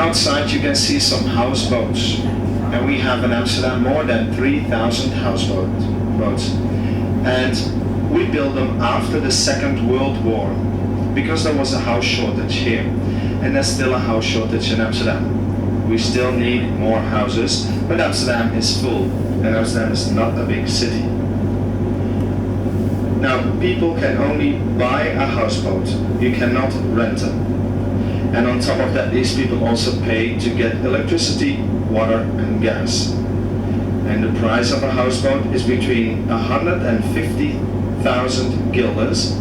outside you can see some houseboats. And we have in Amsterdam more than 3,000 houseboats. And we built them after the Second World War because there was a house shortage here. And there's still a house shortage in Amsterdam. We still need more houses, but Amsterdam is full, and Amsterdam is not a big city. Now, people can only buy a houseboat. You cannot rent them. And on top of that, these people also pay to get electricity, water and gas. And the price of a houseboat is between 150,000 guilders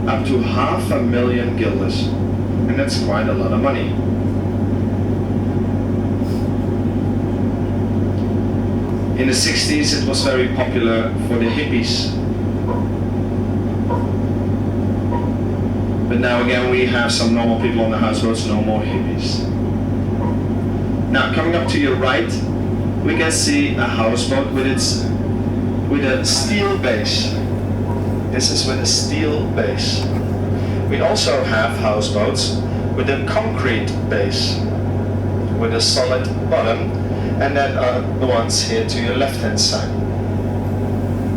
up to 500,000 guilders. And that's quite a lot of money. In the 60s it was very popular for the hippies. But now again we have some normal people on the houseboats, no more hippies. Now coming up to your right, we can see a houseboat with a steel base. This is with a steel base. We also have houseboats with a concrete base, with a solid bottom, and that are the ones here to your left-hand side.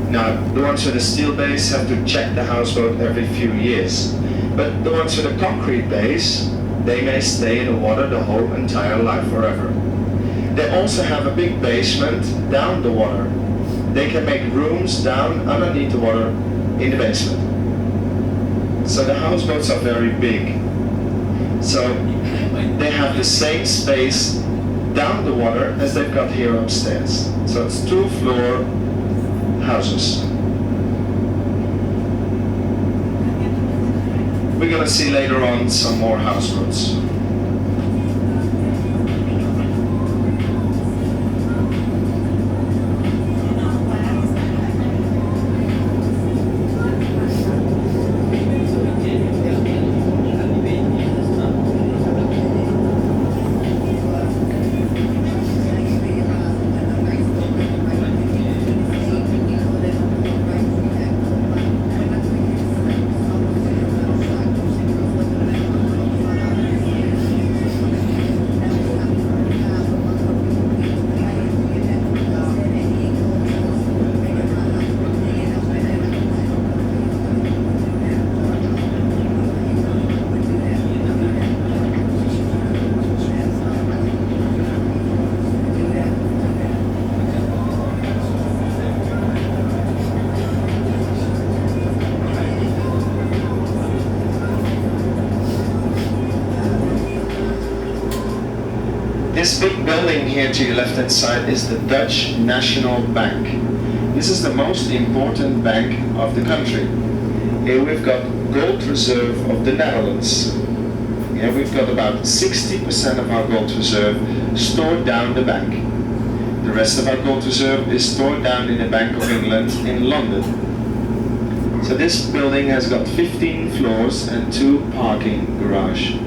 Now, the ones with a steel base have to check the houseboat every few years. But the ones with a concrete base, they may stay in the water the whole entire life forever. They also have a big basement down the water. They can make rooms down underneath the water in the basement. So the houseboats are very big. So they have the same space down the water as they've got here upstairs. So it's 2-floor houses. We're going to see later on some more houseboats. This big building here to your left-hand side is the Dutch National Bank. This is the most important bank of the country. Here we've got gold reserve of the Netherlands. Here we've got about 60% of our gold reserve stored down the bank. The rest of our gold reserve is stored down in the Bank of England in London. So this building has got 15 floors and 2 parking garages.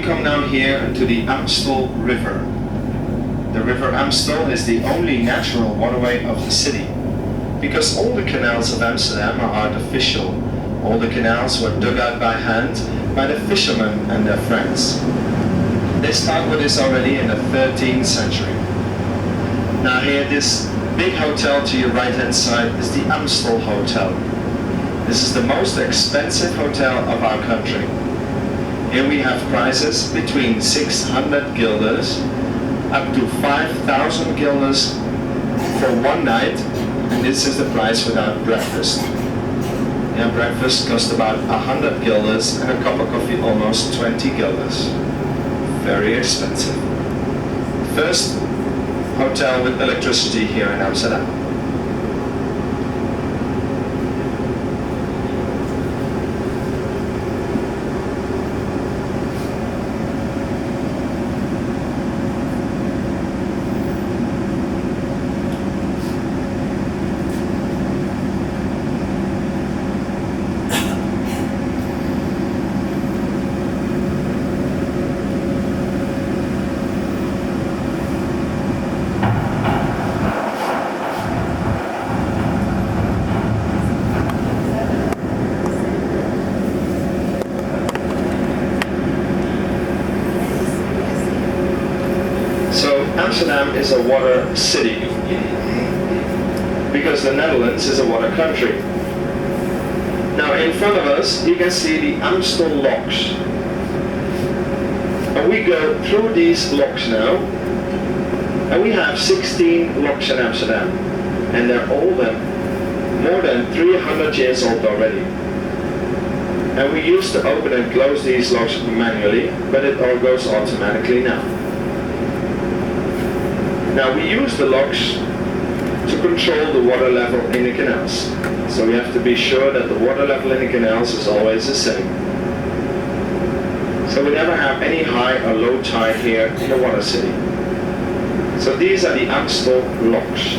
come now here to the Amstel River. The river Amstel is the only natural waterway of the city, because all the canals of Amsterdam are artificial. All the canals were dug out by hand by the fishermen and their friends. They start with this already in the 13th century. Now here, this big hotel to your right hand side is the Amstel Hotel. This is the most expensive hotel of our country. Here we have prices between 600 guilders up to 5,000 guilders for one night, and this is the price without breakfast. Yeah, breakfast costs about 100 guilders and a cup of coffee almost 20 guilders. Very expensive. First hotel with electricity here in Amsterdam. Amsterdam is a water city, because the Netherlands is a water country. Now in front of us you can see the Amstel locks. And we go through these locks now, and we have 16 locks in Amsterdam, and they're all more than 300 years old already. And we used to open and close these locks manually, but it all goes automatically now. Now we use the locks to control the water level in the canals. So we have to be sure that the water level in the canals is always the same. So we never have any high or low tide here in the water city. So these are the Amstel locks.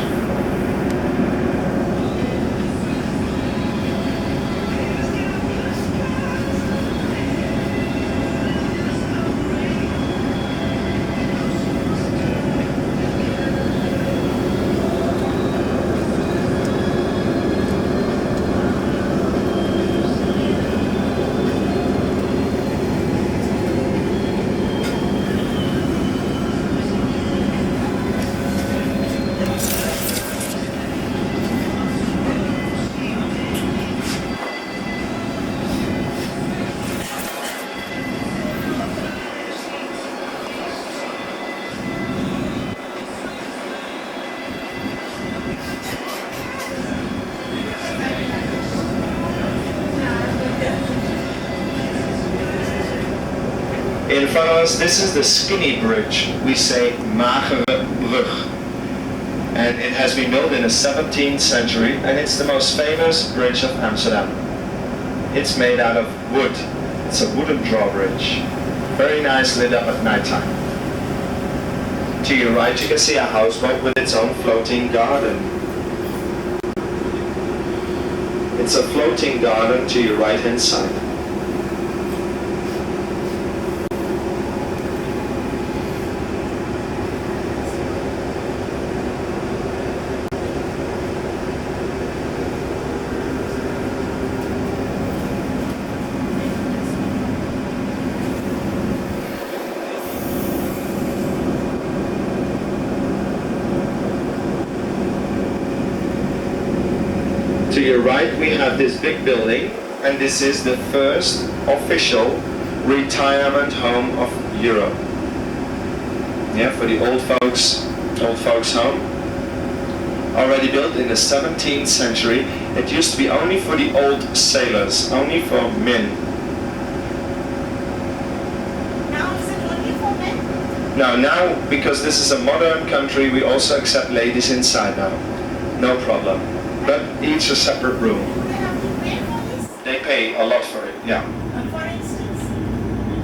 In front of us, this is the skinny bridge. We say magere brug. And it has been built in the 17th century, and it's the most famous bridge of Amsterdam. It's made out of wood. It's a wooden drawbridge. Very nice, lit up at night time. To your right, you can see a houseboat with its own floating garden. It's a floating garden to your right hand side. To your right we have this big building, and this is the first official retirement home of Europe. Yeah, for the old folks home. Already built in the 17th century. It used to be only for the old sailors, only for men. Now is it only for men? Now, because this is a modern country, we also accept ladies inside now. No problem. But each a separate room. They have to pay for this? They pay a lot for it, yeah. For instance?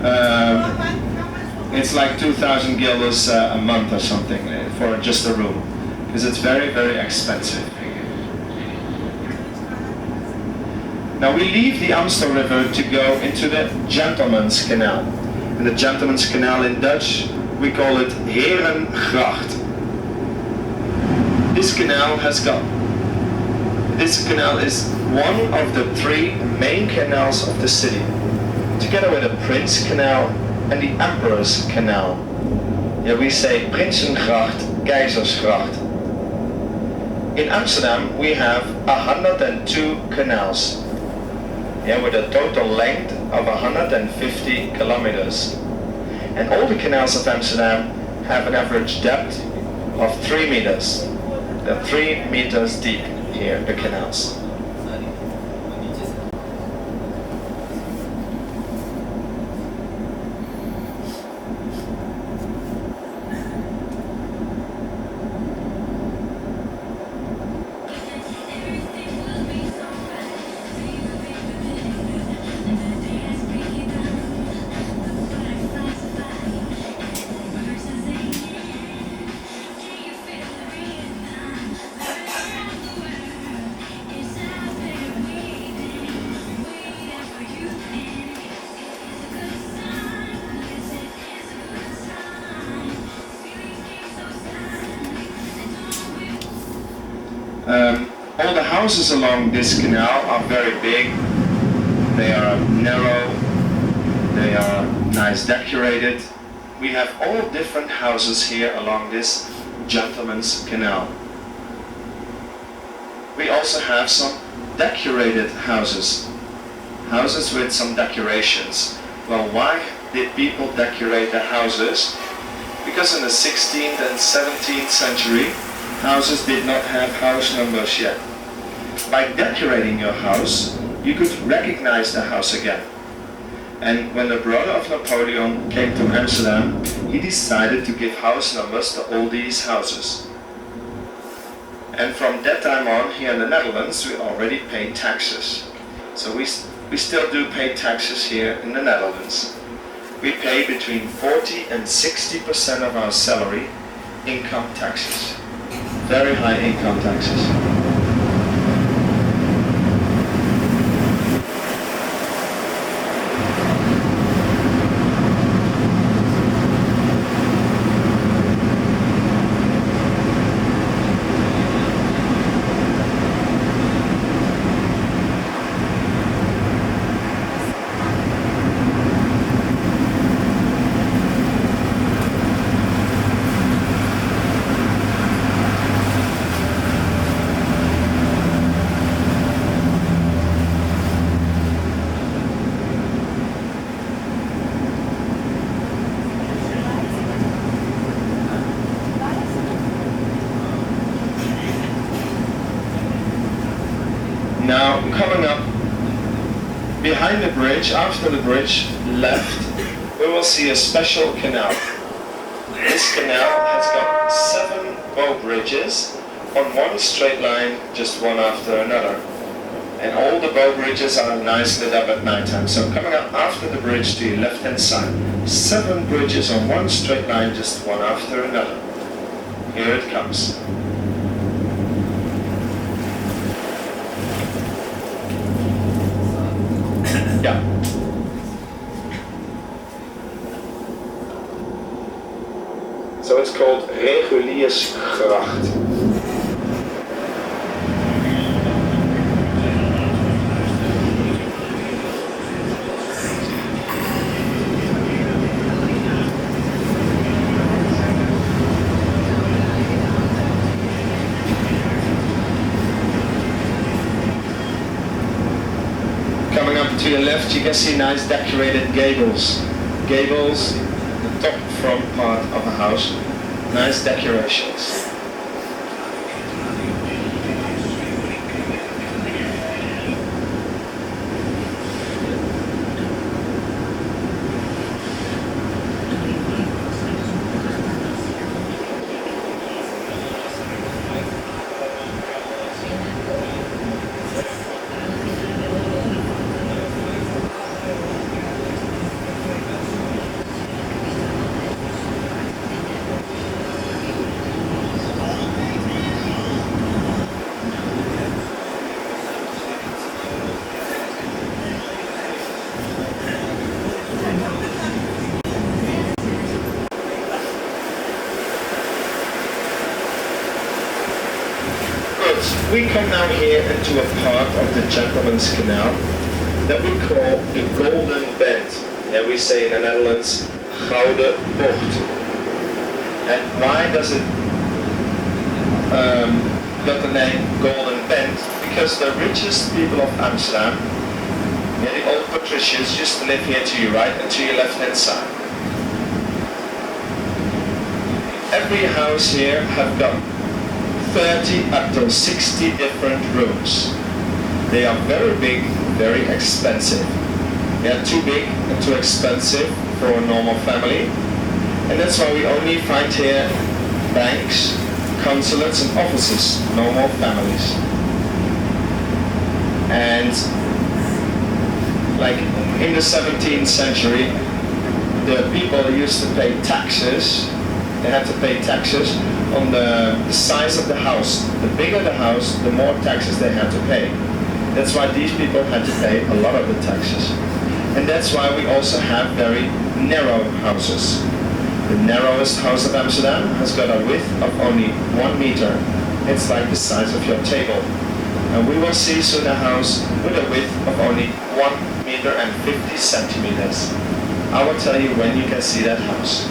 How much for It's like 2,000 guilders a month or something for just a room. Because it's very, very expensive. Now we leave the Amstel River to go into the Gentleman's Canal. And the Gentleman's Canal in Dutch, we call it Herengracht. This canal is one of the three main canals of the city, together with the Prince Canal and the Emperor's Canal. Yeah, we say Prinsengracht, Keizersgracht. In Amsterdam we have 102 canals, yeah, with a total length of 150 kilometers. And all the canals of Amsterdam have an average depth of 3 meters. They're 3 meters deep here, the canals. All the houses along this canal are very big, they are narrow, they are nice decorated. We have all different houses here along this Gentleman's Canal. We also have some decorated houses, houses with some decorations. Well, why did people decorate their houses? Because in the 16th and 17th century, houses did not have house numbers yet. By decorating your house, you could recognize the house again. And when the brother of Napoleon came to Amsterdam, he decided to give house numbers to all these houses. And from that time on, here in the Netherlands, we already pay taxes. So we still do pay taxes here in the Netherlands. We pay between 40 and 60% of our salary income taxes. Very high income taxes. Now, coming up behind the bridge, after the bridge, left, we will see a special canal. This canal has got 7 bow bridges on one straight line, just one after another. And all the bow bridges are nice lit up at night time. So coming up after the bridge to your left hand side, 7 bridges on one straight line, just one after another. Here it comes. Yeah. So it's called Reguliersgracht. Coming up to your left, you can see nice decorated gables. Gables, the top front part of a house. Nice decorations. we come now here into a part of the Gentleman's Canal that we call the Golden Bend. Yeah, we say in the Netherlands, Gouden Bocht. And why does it got the name Golden Bend? Because the richest people of Amsterdam, yeah, the old patricians, used to live here to your right and to your left hand side. Every house here have got 30 up to 60 different rooms. They are very big, very expensive. They are too big and too expensive for a normal family. And that's why we only find here banks, consulates and offices, normal families. And like in the 17th century, the people used to pay taxes. They had to pay taxes on the size of the house. The bigger the house, the more taxes they had to pay. That's why these people had to pay a lot of the taxes. And that's why we also have very narrow houses. The narrowest house of Amsterdam has got a width of only 1 meter. It's like the size of your table. And we will see soon a house with a width of only 1 meter and 50 centimeters. I will tell you when you can see that house.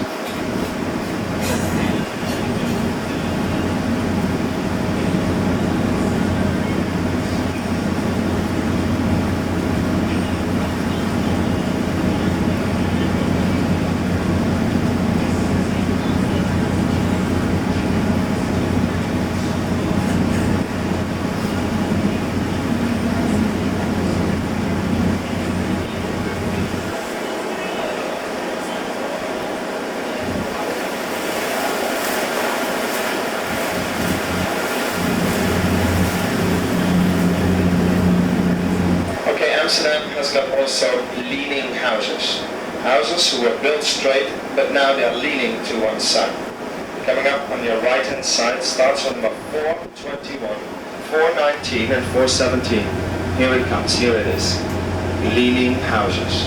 Amsterdam has got also leaning houses. Houses who were built straight, but now they are leaning to one side. Coming up on your right hand side starts on number 421, 419 and 417. Here it comes, here it is. Leaning houses.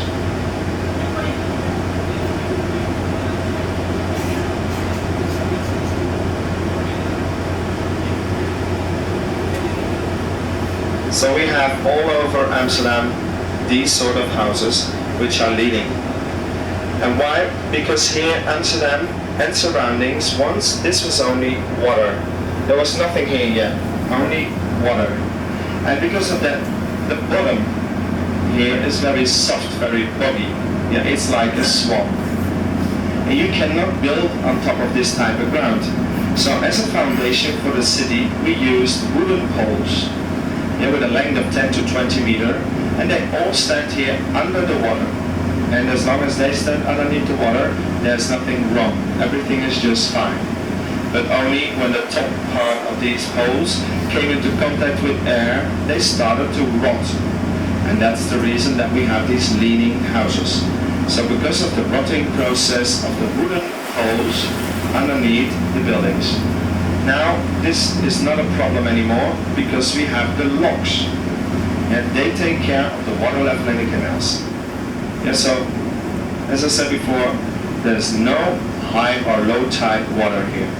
So we have all over Amsterdam these sort of houses which are leaning. And why? Because here Amsterdam and surroundings, once this was only water. There was nothing here yet, only water. And because of that, the bottom here is very soft, very boggy. Yeah, it's like a swamp. And you cannot build on top of this type of ground. So as a foundation for the city, we used wooden poles. Yeah, with a length of 10 to 20 meter, and they all stand here under the water. And as long as they stand underneath the water, there's nothing wrong. Everything is just fine. But only when the top part of these poles came into contact with air, they started to rot. And that's the reason that we have these leaning houses. So because of the rotting process of the wooden poles underneath the buildings. Now, this is not a problem anymore because we have the locks. And they take care of the water level in the canals. Yeah, so, as I said before, there's no high or low tide water here.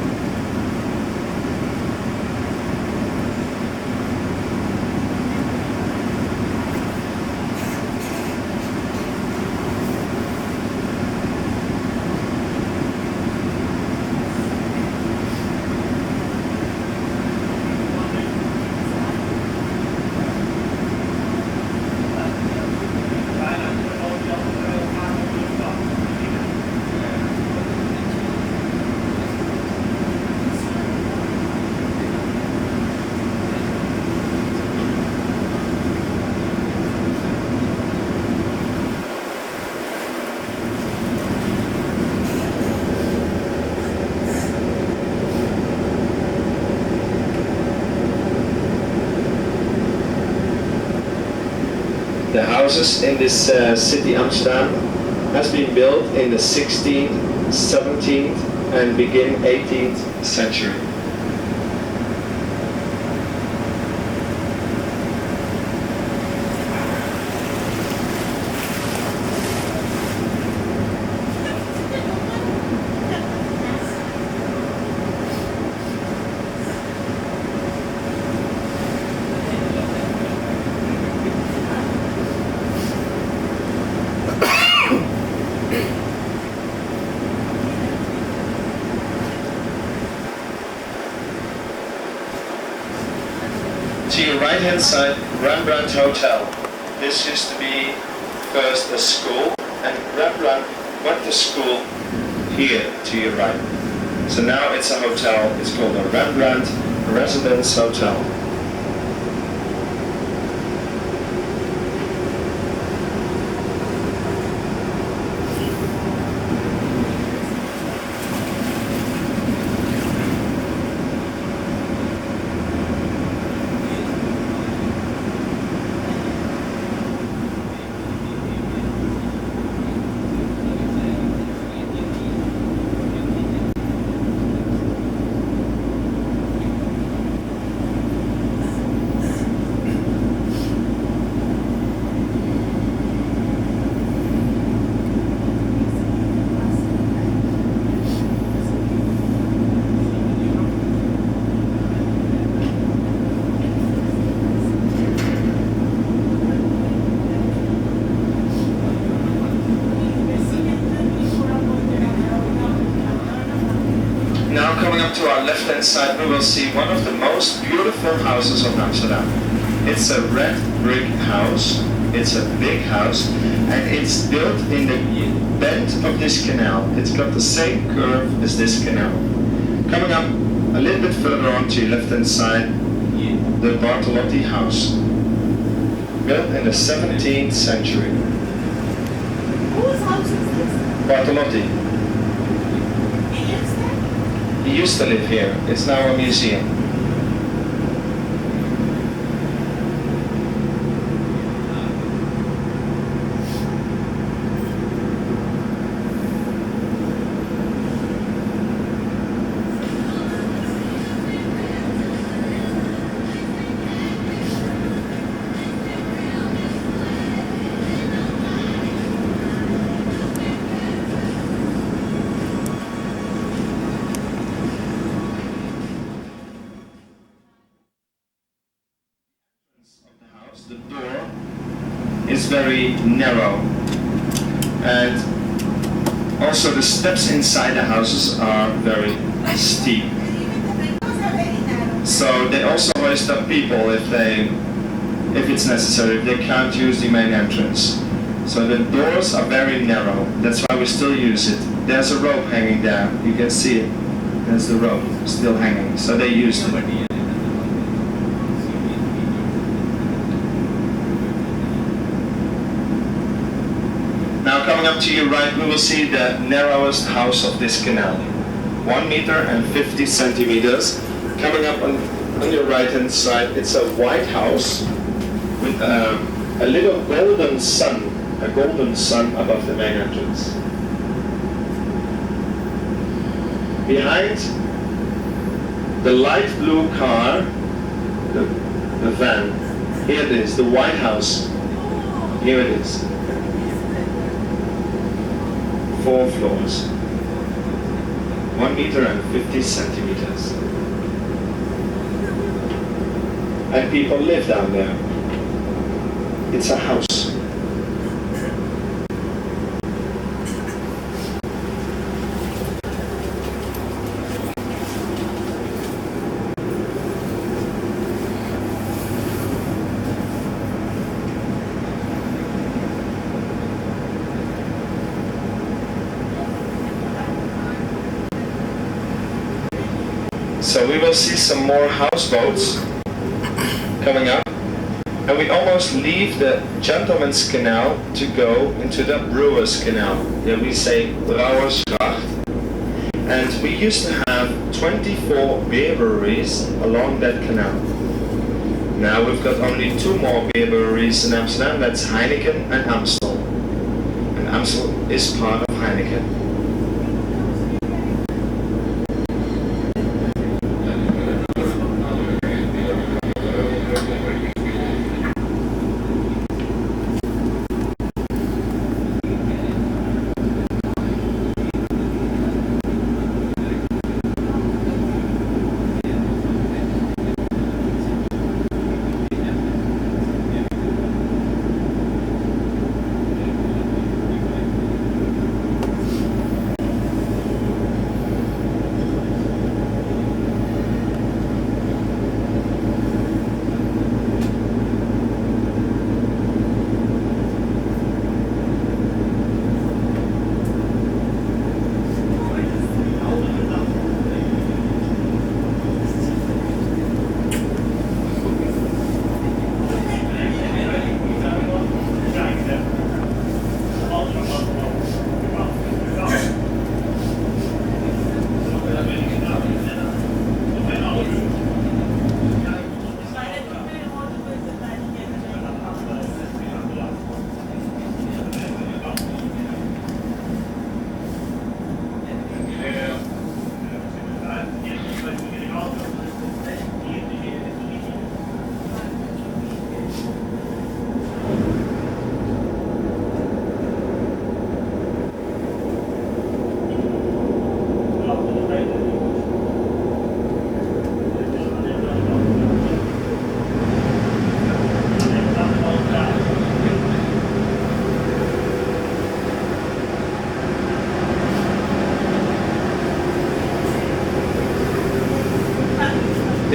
The houses in this city Amsterdam has been built in the 16th, 17th and begin 18th century. right-hand side, Rembrandt Hotel. This used to be first a school, and Rembrandt went to school here to your right. So now it's a hotel. It's called a Rembrandt Residence Hotel. Now coming up to our left-hand side, we will see one of the most beautiful houses of Amsterdam. It's a red brick house. It's a big house, and it's built in the bend of this canal. It's got the same curve as this canal. Coming up a little bit further on to your left-hand side, the Bartolotti house, built in the 17th century. Whose house is this? Bartolotti. He lives there? He used to live here. It's now a museum. The door is very narrow, and also the steps inside the houses are very steep. Even the windows are very narrow. So they also hoist up people if it's necessary, if they can't use the main entrance. So the doors are very narrow. That's why we still use it. There's a rope hanging there. You can see it. There's the rope still hanging. So they used it. Now coming up to your right, we will see the narrowest house of this canal. 1 meter and 50 centimeters. Coming up on your right hand side, it's a white house with a little golden sun above the main entrance. Behind the light blue car, the van, here it is, the White House. Here it is. 4 floors. 1 meter and 50 centimeters. And people live down there. It's a house. So we will see some more houseboats coming up, and we almost leave the Gentleman's Canal to go into the Brewer's Canal. Here we say Brouwersgracht. And we used to have 24 beer breweries along that canal. Now we've got only 2 more beer breweries in Amsterdam, that's Heineken and Amstel. And Amstel is part of Heineken.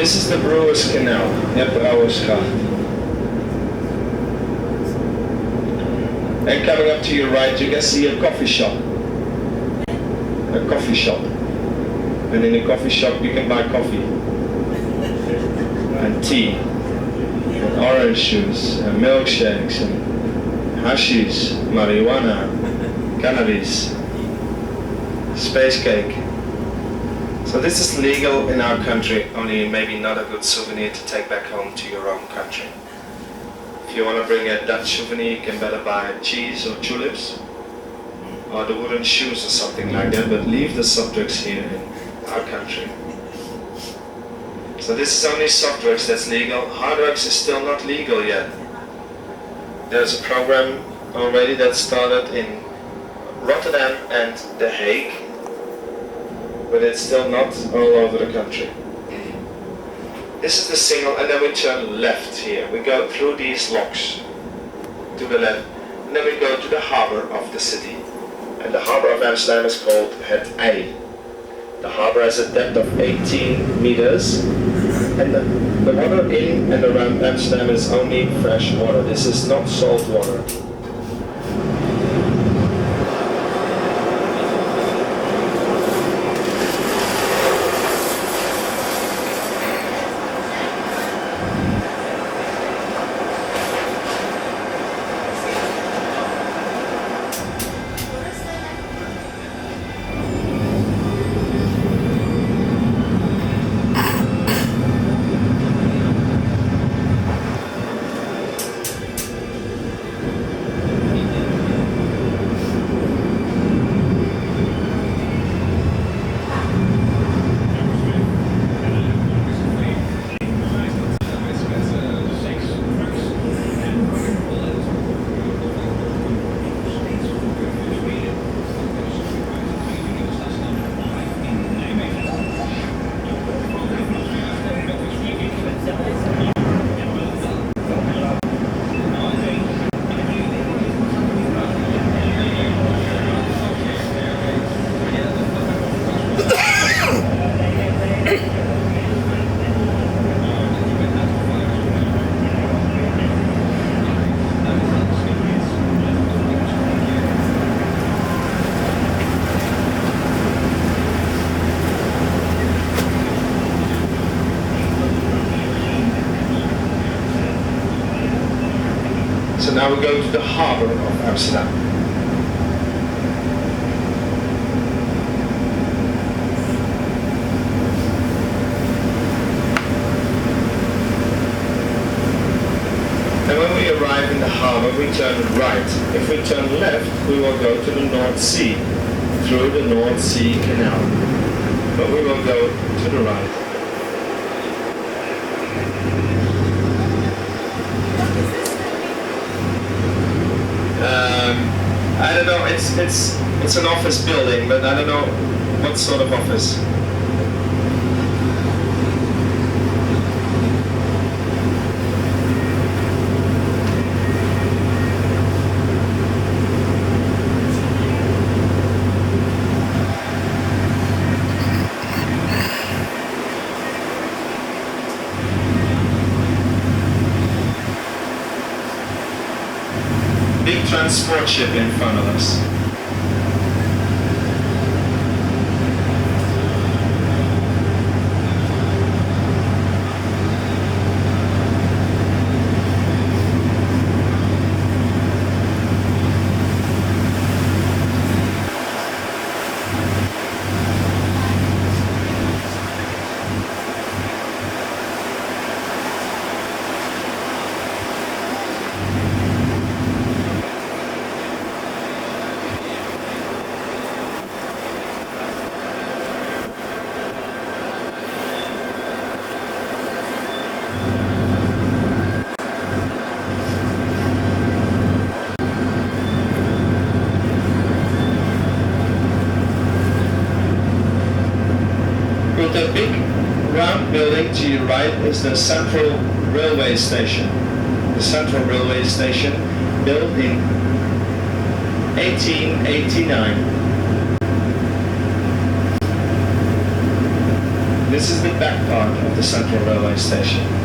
This is the Brewers Canal, het Brouwersgracht. And coming up to your right, you can see a coffee shop. A coffee shop. And in a coffee shop you can buy coffee. And tea. And orange juice. And milkshakes. And hashish. Marijuana. Cannabis. Space cake. So this is legal in our country, only maybe not a good souvenir to take back home to your own country. If you want to bring a Dutch souvenir, you can better buy cheese or tulips, or the wooden shoes or something like that, but leave the soft drugs here in our country. So this is only soft drugs that's legal. Hard drugs is still not legal yet. There's a program already that started in Rotterdam and The Hague, but it's still not all over the country. This is the signal, and then we turn left here. We go through these locks to the left, and then we go to the harbor of the city. And the harbor of Amsterdam is called Het IJ. The harbor has a depth of 18 meters, and the water in and around Amsterdam is only fresh water. This is not salt water. So now we go to the harbor of Amsterdam. And when we arrive in the harbor, we turn right. If we turn left, we will go to the North Sea, through the North Sea Canal. But we will go to the right. I don't know, it's an office building, but I don't know what sort of office. Big transport ship in front of us. The big round building to your right is the Central Railway Station. The Central Railway Station, built in 1889. This This is the back part of the Central Railway Station.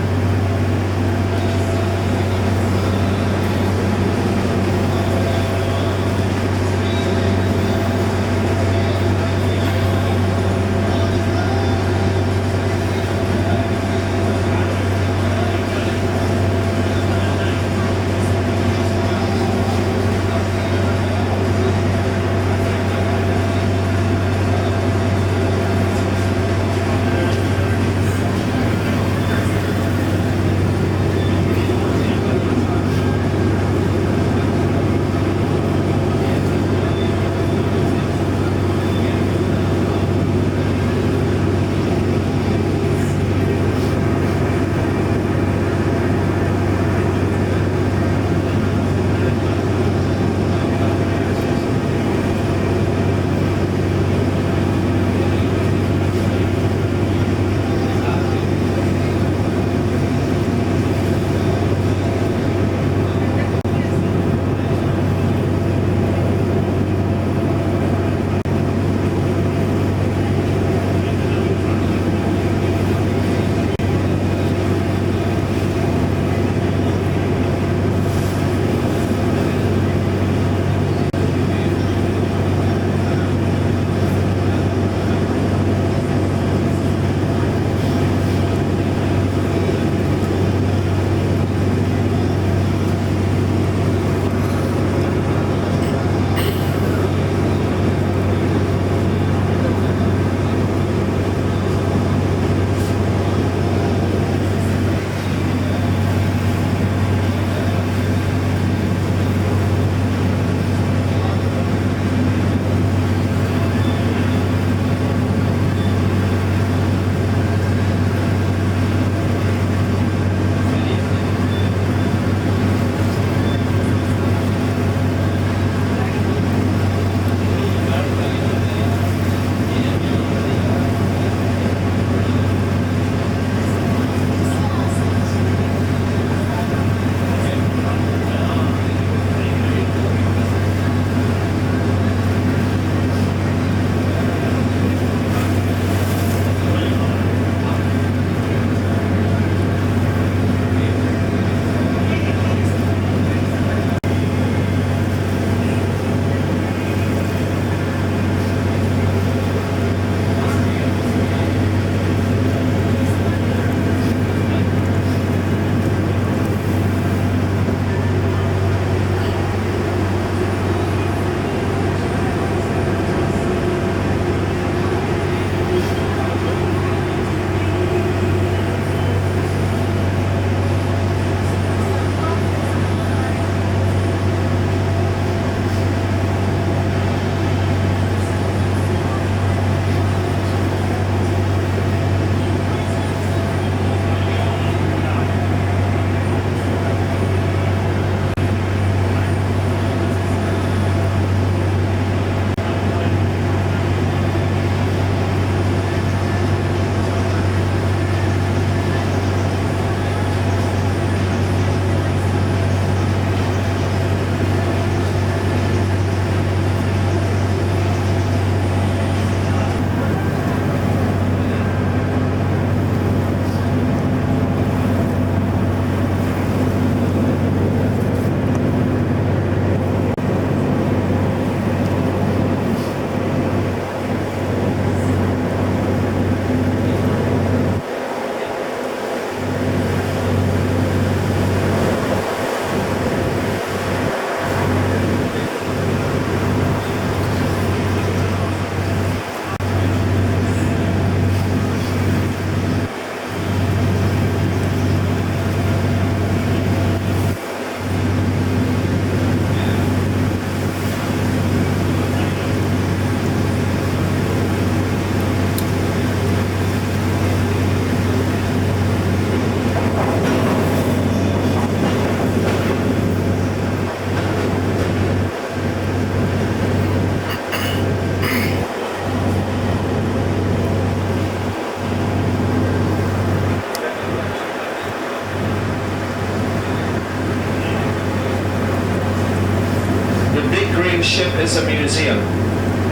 ship is a museum.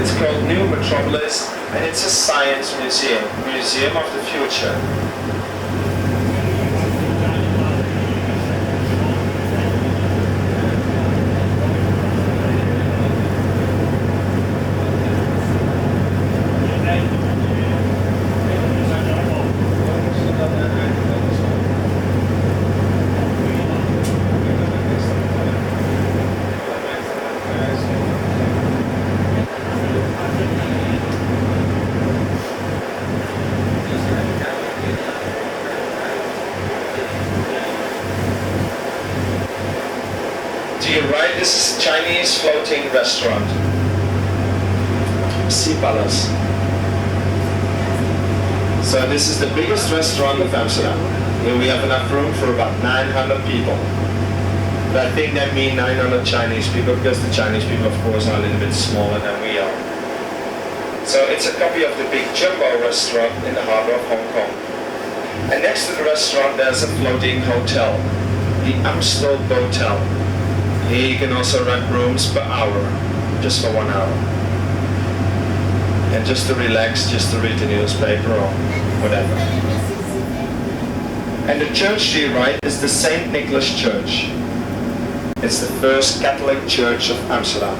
It's called New Metropolis And it's a science museum, museum of the future. To your right, this is a Chinese floating restaurant. Sea Palace. So this is the biggest restaurant of Amsterdam. Here we have enough room for about 900 people. But I think that means 900 Chinese people, because the Chinese people, of course, are a little bit smaller than we are. So it's a copy of the big Jumbo restaurant in the harbor of Hong Kong. And next to the restaurant, there's a floating hotel, the Amstel Hotel. Here you can also rent rooms per hour, just for 1 hour. And just to relax, just to read the newspaper or whatever. And the church to your right is the St. Nicholas Church. It's the first Catholic church of Amsterdam.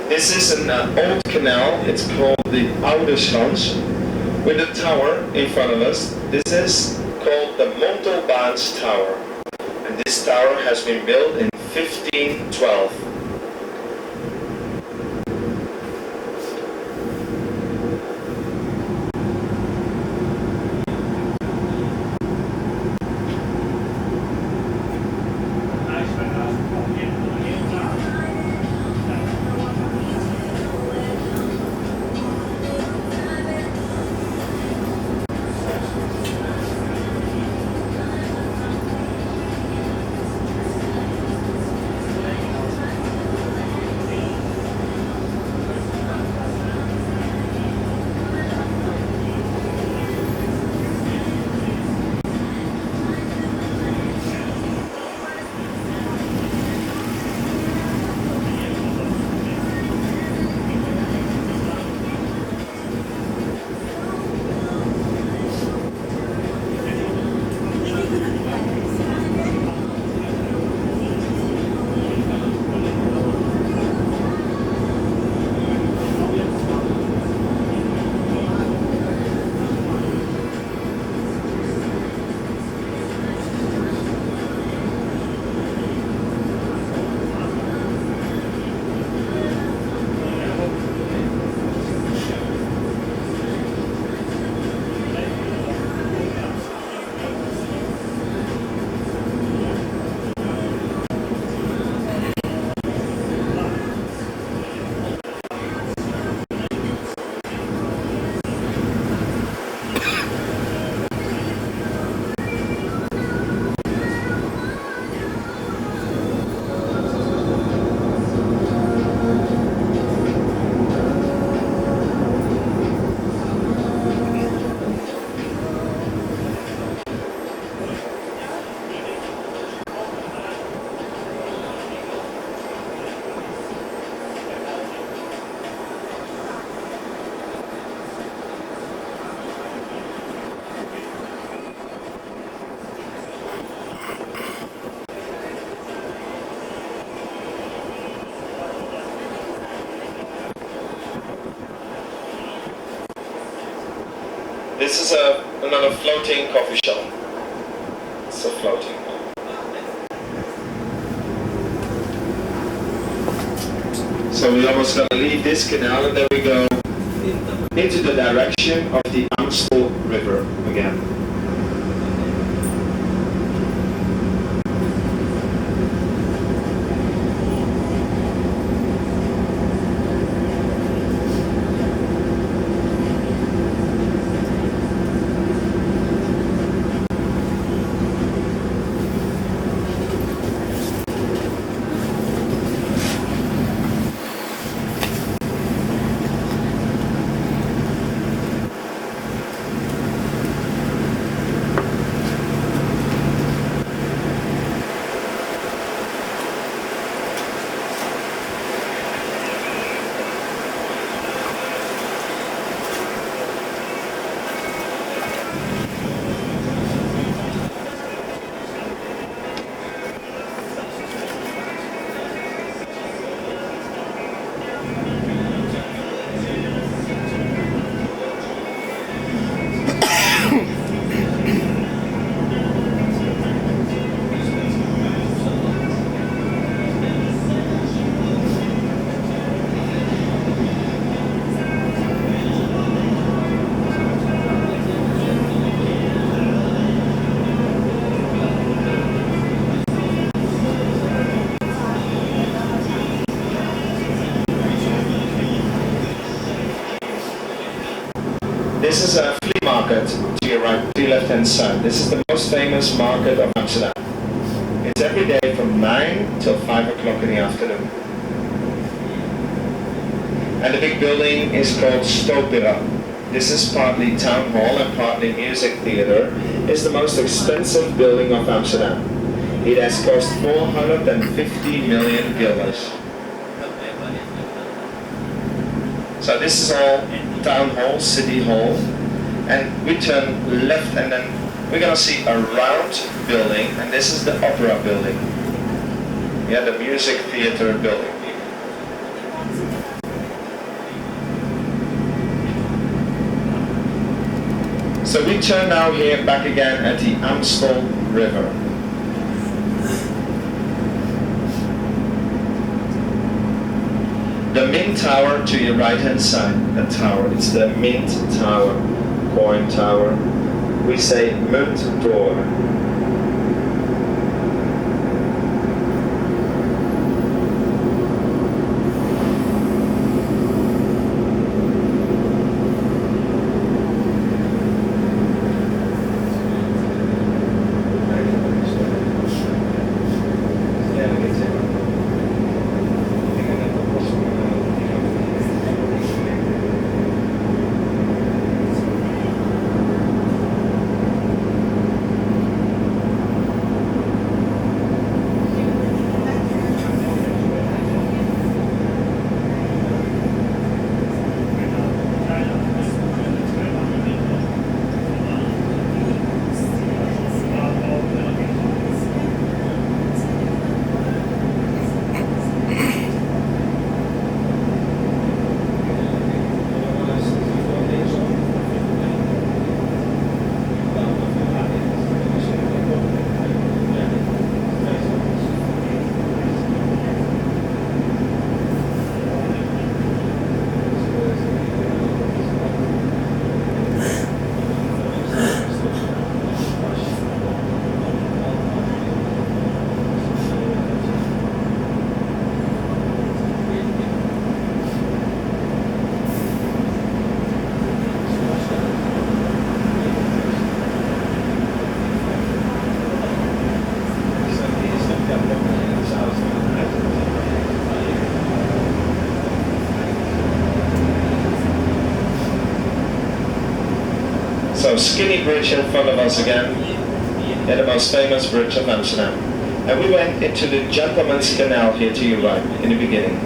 This is an old canal. It's called the Oude Schans, with a tower in front of us. This is called the Montelbaans Tower. And this tower has been built in 1512. This is another floating coffee shop. lots of floating. So we're almost going to leave this canal and then we go into the direction of the Amstel River again. This is a flea market to your right, to your left-hand side. This is the most famous market of Amsterdam. It's every day from 9 till 5 o'clock in the afternoon. And the big building is called Stopera. This is partly town hall and partly music theater. It's the most expensive building of Amsterdam. It has cost 450 million guilders. So this is all town hall, city hall, and we turn left and then we're gonna see a round building, and this is the opera building. Yeah, the music theater building. So we turn now here back again at the Amstel River. The Mint Tower to your right hand side, the tower, it's the Mint Tower, coin tower. We say Munttoren. So skinny bridge in front of us again, yeah, the most famous bridge of Amsterdam. And we went into the Gentleman's Canal here to your right in the beginning.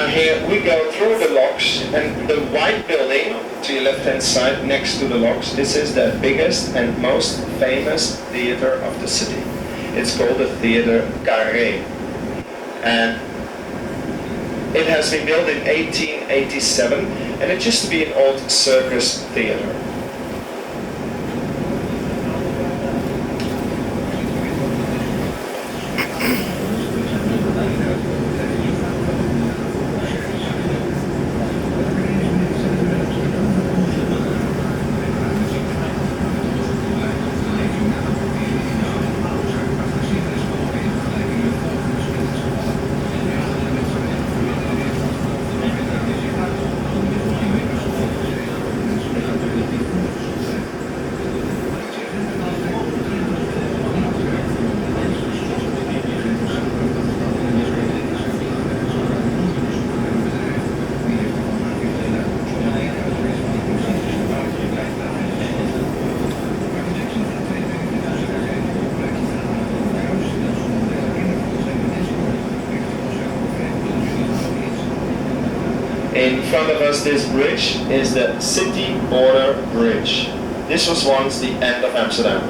here we go through the locks, and the white building to your left hand side next to the locks, this is the biggest and most famous theater of the city. It's called the Theater Carré. And it has been built in 1887, and it used to be an old circus theater. In front of us, this bridge is the City Border Bridge. This was once the end of Amsterdam.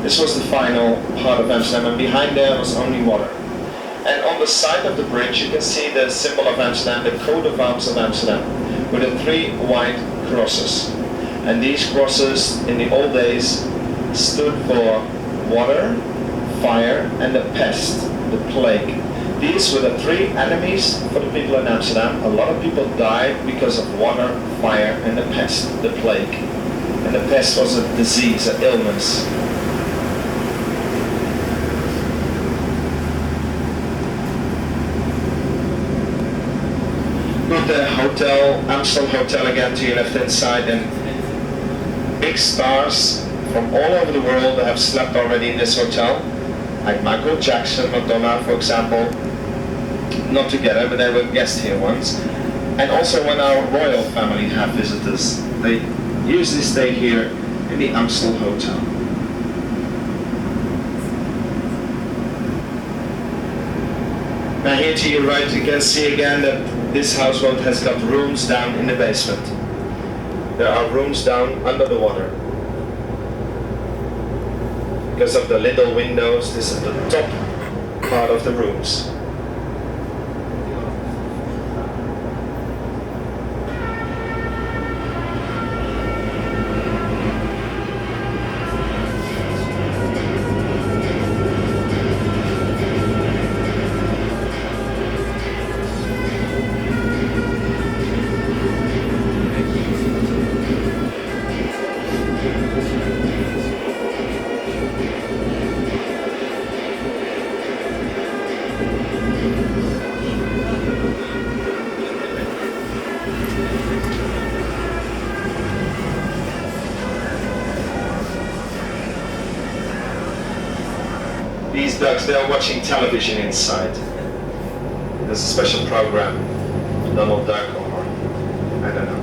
This was the final part of Amsterdam, and behind there was only water. And on the side of the bridge, you can see the symbol of Amsterdam, the coat of arms of Amsterdam, with the 3 white crosses. And these crosses, in the old days, stood for water, fire, and the pest, the plague. These were the 3 enemies for the people in Amsterdam. A lot of people died because of water, fire, and the pest, the plague. And the pest was a disease, an illness. With the hotel, Amstel Hotel again to your left hand side, and big stars from all over the world have slept already in this hotel. Like Michael Jackson, Madonna, for example. Not together, but they were guests here once. And also when our royal family have visitors, they usually stay here in the Amstel Hotel. Now here to your right, you can see again that this houseboat has got rooms down in the basement. There are rooms down under the water. Because of the little windows, this is the top part of the rooms. These ducks, they are watching television inside. There's a special program, Donald Duck or I don't know.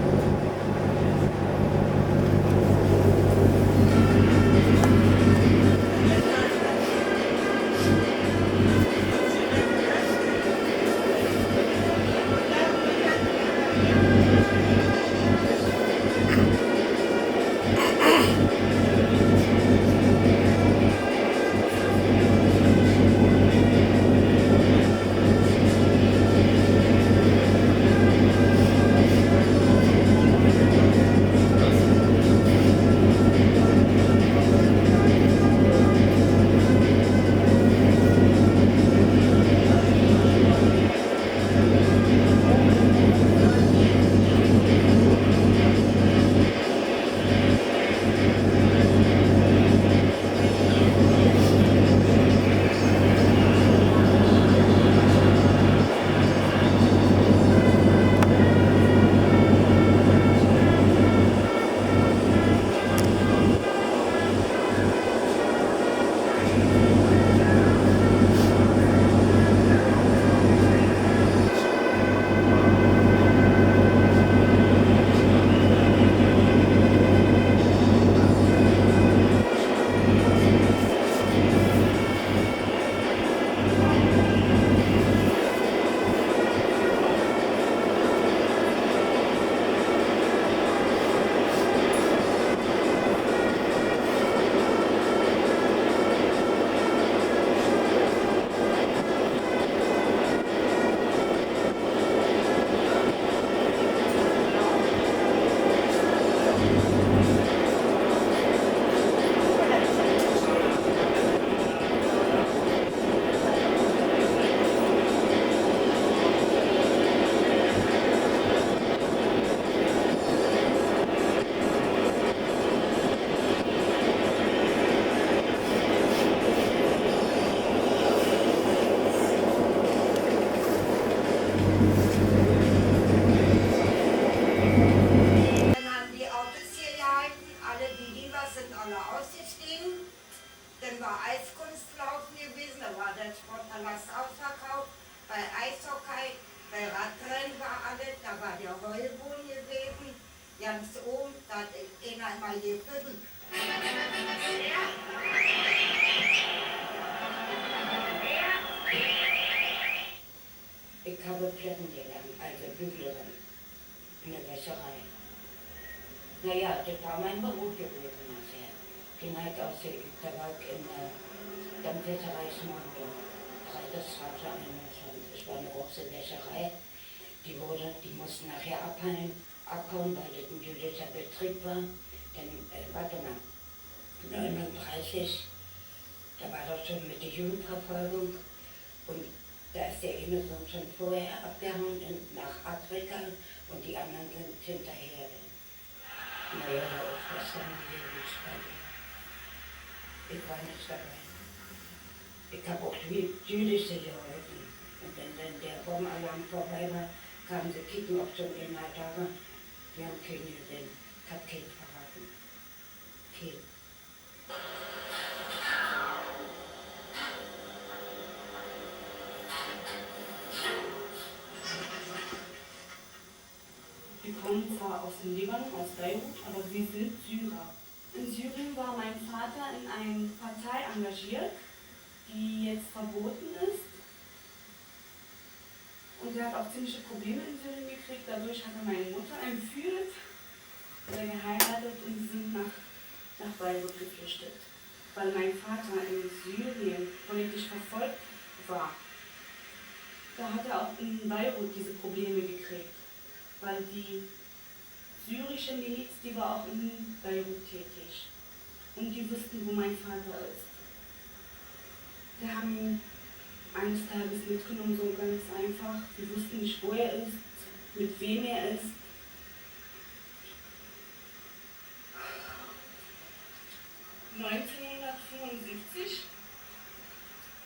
Sportpalast ausverkauft, bei Eishockey, bei Radrennen war alles, da war der Heulboden gewesen, ganz oben, da hat einer mal gefilmt. Ich habe Platten gelernt, also Büglerin, in der Wäscherei. Naja, das war mein Beruf gewesen nachher. Den halt ausgeübt, da war ich in der Wäscherei Smorgon. Das war das war eine große Wäscherei. Die mussten nachher abhauen, weil das ein jüdischer Betrieb war. Denn, warte mal, 39, da war das schon mit der Judenverfolgung. Und da ist der eine Sohn schon vorher abgehauen nach Afrika und die anderen sind hinterher. Naja, das haben die nicht bei mir. Ich war nicht dabei. Ich habe auch Jüdische geholfen. Und wenn dann der Bombenalarm vorbei war, kamen sie kicken, ob schon jemand da war. Wir haben keinen gesehen. Ich habe keinen verraten. Keinen. Wir kommen zwar aus dem Libanon, aus Beirut, aber wir sind Syrer. In Syrien war mein Vater in einer Partei engagiert, die jetzt verboten ist. Und er hat auch ziemliche Probleme in Syrien gekriegt. Dadurch hat er meine Mutter entführt, oder geheiratet und sie sind nach Beirut geflüchtet. Weil mein Vater in Syrien politisch verfolgt war. Da hat er auch in Beirut diese Probleme gekriegt. Weil die syrische Miliz, die war auch in Beirut tätig. Und die wussten, wo mein Vater ist. Wir haben ihn eines Tages mitgenommen, so ganz einfach. Wir wussten nicht, wo er ist, mit wem er ist. (1975)